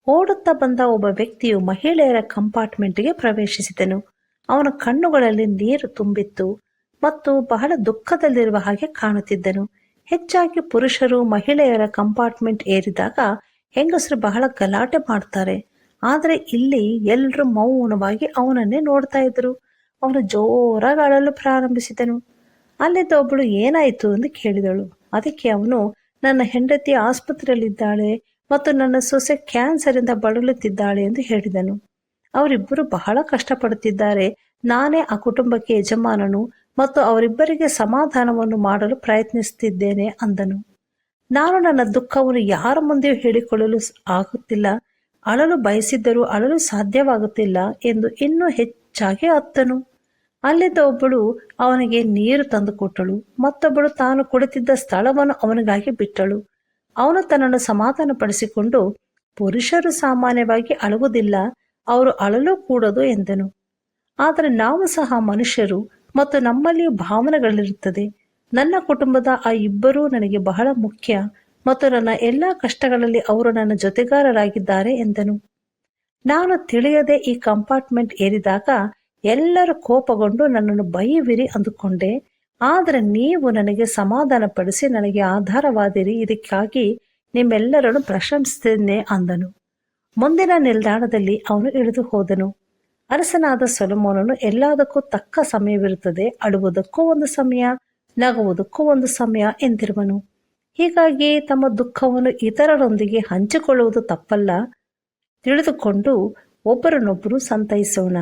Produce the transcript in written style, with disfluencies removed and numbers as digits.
ಓಡುತ್ತಾ ಬಂದ ಒಬ್ಬ ವ್ಯಕ್ತಿಯು ಮಹಿಳೆಯರ ಕಂಪಾರ್ಟ್ಮೆಂಟ್ಗೆ ಪ್ರವೇಶಿಸಿದನು. ಅವನ ಕಣ್ಣುಗಳಲ್ಲಿ ನೀರು ತುಂಬಿತ್ತು ಮತ್ತು ಬಹಳ ದುಃಖದಲ್ಲಿರುವ ಹಾಗೆ ಕಾಣುತ್ತಿದ್ದನು. ಹೆಚ್ಚಾಗಿ ಪುರುಷರು ಮಹಿಳೆಯರ ಕಂಪಾರ್ಟ್ಮೆಂಟ್ ಏರಿದಾಗ ಹೆಂಗಸರು ಬಹಳ ಗಲಾಟೆ ಮಾಡ್ತಾರೆ. ಆದರೆ ಇಲ್ಲಿ ಎಲ್ಲರೂ ಮೌನವಾಗಿ ಅವನನ್ನೇ ನೋಡ್ತಾ ಇದ್ರು. ಅವನು ಜೋರಾಗಿ ಅಳಲು ಪ್ರಾರಂಭಿಸಿದನು. ಅಲ್ಲಿದ್ದ ಒಬ್ಬಳು ಏನಾಯಿತು ಎಂದು ಕೇಳಿದಳು. ಅದಕ್ಕೆ ಅವನು, ನನ್ನ ಹೆಂಡತಿ ಆಸ್ಪತ್ರೆಯಲ್ಲಿದ್ದಾಳೆ ಮತ್ತು ನನ್ನ ಸೊಸೆ ಕ್ಯಾನ್ಸರ್ ಇಂದ ಬಳಲುತ್ತಿದ್ದಾಳೆ ಎಂದು ಹೇಳಿದನು. ಅವರಿಬ್ಬರು ಬಹಳ ಕಷ್ಟಪಡುತ್ತಿದ್ದಾರೆ. ನಾನೇ ಆ ಕುಟುಂಬಕ್ಕೆ ಯಜಮಾನನು ಮತ್ತು ಅವರಿಬ್ಬರಿಗೆ ಸಮಾಧಾನವನ್ನು ಮಾಡಲು ಪ್ರಯತ್ನಿಸುತ್ತಿದ್ದೇನೆ ಅಂದನು. ನಾನು ನನ್ನ ದುಃಖವನ್ನು ಯಾರ ಮುಂದೆಯೂ ಹೇಳಿಕೊಳ್ಳಲು ಆಗುತ್ತಿಲ್ಲ, ಅಳಲು ಬಯಸಿದ್ದರೂ ಅಳಲು ಸಾಧ್ಯವಾಗುತ್ತಿಲ್ಲ ಎಂದು ಇನ್ನೂ ಹೆಚ್ಚಾಗಿ ಅತ್ತನು. ಅಲ್ಲಿದ್ದ ಒಬ್ಬಳು ಅವನಿಗೆ ನೀರು ತಂದುಕೊಟ್ಟಳು. ಮತ್ತೊಬ್ಬಳು ತಾನು ಕುಳಿತಿದ್ದ ಸ್ಥಳವನ್ನು ಅವನಿಗಾಗಿ ಬಿಟ್ಟಳು. ಅವನು ತನ್ನನ್ನು ಸಮಾಧಾನಪಡಿಸಿಕೊಂಡು, ಪುರುಷರು ಸಾಮಾನ್ಯವಾಗಿ ಅಳುವುದಿಲ್ಲ, ಅವರು ಅಳಲು ಕೂಡದು ಎಂದನು. ಆದರೆ ನಾವು ಸಹ ಮನುಷ್ಯರು ಮತ್ತು ನಮ್ಮಲ್ಲಿಯೂ ಭಾವನೆಗಳಿರುತ್ತದೆ. ನನ್ನ ಕುಟುಂಬದ ಆ ಇಬ್ಬರೂ ನನಗೆ ಬಹಳ ಮುಖ್ಯ ಮತ್ತು ನನ್ನ ಎಲ್ಲಾ ಕಷ್ಟಗಳಲ್ಲಿ ಅವರು ನನ್ನ ಜೊತೆಗಾರರಾಗಿದ್ದಾರೆ ಎಂದನು. ನಾನು ತಿಳಿಯದೆ ಈ ಕಂಪಾರ್ಟ್ಮೆಂಟ್ ಏರಿದಾಗ ಎಲ್ಲರೂ ಕೋಪಗೊಂಡು ನನ್ನನ್ನು ಬೈಯುವಿರಿ ಅಂದುಕೊಂಡೆ. ಆದರೆ ನೀವು ನನಗೆ ಸಮಾಧಾನಪಡಿಸಿ ನನಗೆ ಆಧಾರವಾದಿರಿ. ಇದಕ್ಕಾಗಿ ನಿಮ್ಮೆಲ್ಲರನ್ನು ಪ್ರಶಂಸಿಸುತ್ತೇನೆ ಅಂದನು. ಮುಂದಿನ ನಿಲ್ದಾಣದಲ್ಲಿ ಅವನು ಇಳಿದು ಹೋದನು. ಅರಸನಾದ ಸೊಲೊಮೋನನು ಎಲ್ಲದಕ್ಕೂ ತಕ್ಕ ಸಮಯವಿರುತ್ತದೆ, ಅಳುವುದಕ್ಕೂ ಒಂದು ಸಮಯ, ನಗುವುದಕ್ಕೂ ಒಂದು ಸಮಯ ಎಂದಿರುವನು. ಹೀಗಾಗಿ ತಮ್ಮ ದುಃಖವನ್ನು ಇತರರೊಂದಿಗೆ ಹಂಚಿಕೊಳ್ಳುವುದು ತಪ್ಪಲ್ಲ. ತಿಳಿದುಕೊಂಡು ಒಬ್ಬರನ್ನೊಬ್ಬರು ಸಂತೈಸೋಣ.